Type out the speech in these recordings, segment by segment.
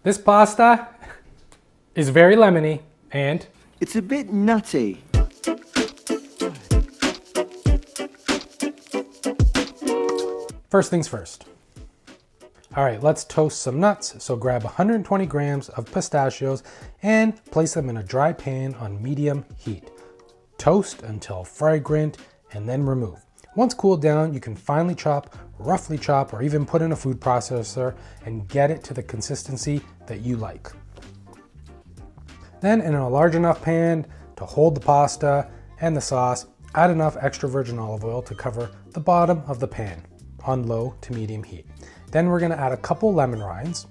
This pasta is very lemony and it's a bit nutty. first things first. All right, let's toast some nuts. So grab 120 grams of pistachios and place them in a dry pan on medium heat. Toast until fragrant and then remove. Once cooled down, you can finely chop, roughly chop, or even put in a food processor and get it to the consistency that you like. Then in a large enough pan to hold the pasta and the sauce, add enough extra virgin olive oil to cover the bottom of the pan on low to medium heat. Then we're gonna add a couple lemon rinds,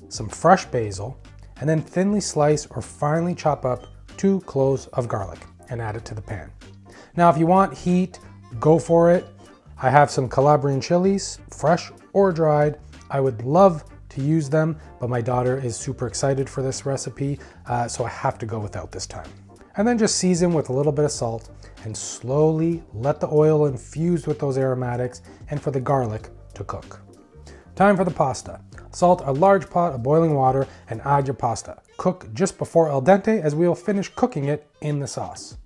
some fresh basil, and then thinly slice or finely chop up 2 cloves of garlic and add it to the pan. Now, if you want heat, go for it. I have some Calabrian chilies, fresh or dried. I would love to use them, but my daughter is super excited for this recipe, so I have to go without this time. And then just season with a little bit of salt and slowly let the oil infuse with those aromatics and for the garlic to cook. Time for the pasta. Salt a large pot of boiling water and add your pasta. Cook just before al dente as we will finish cooking it in the sauce.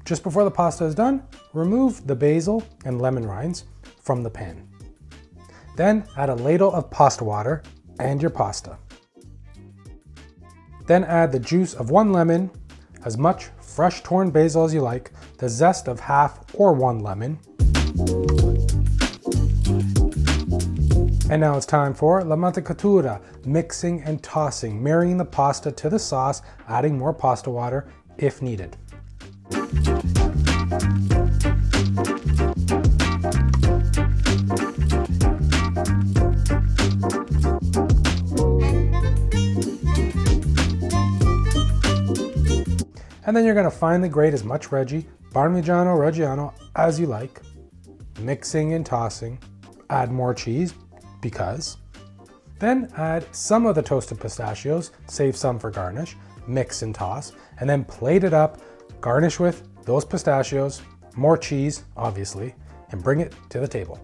Just before the pasta is done, remove the basil and lemon rinds from the pan. Then add a ladle of pasta water and your pasta. Then add the juice of 1 lemon, as much fresh torn basil as you like, the zest of half or 1 lemon. And now it's time for la mantecatura, mixing and tossing, marrying the pasta to the sauce, adding more pasta water if needed. And then you're going to finely grate as much Parmigiano-Reggiano as you like, mixing and tossing. Add more cheese, because. Then add some of the toasted pistachios, save some for garnish, mix and toss, and then plate it up, garnish with those pistachios, more cheese, obviously, and bring it to the table.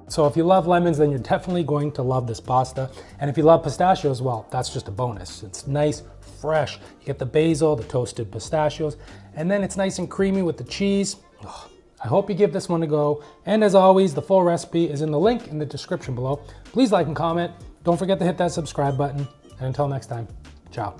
So if you love lemons, then you're definitely going to love this pasta. And if you love pistachios, well, that's just a bonus. It's nice, fresh. You get the basil, the toasted pistachios, and then it's nice and creamy with the cheese. Oh, I hope you give this one a go. And as always, the full recipe is in the link in the description below. Please like and comment. Don't forget to hit that subscribe button. And until next time, ciao.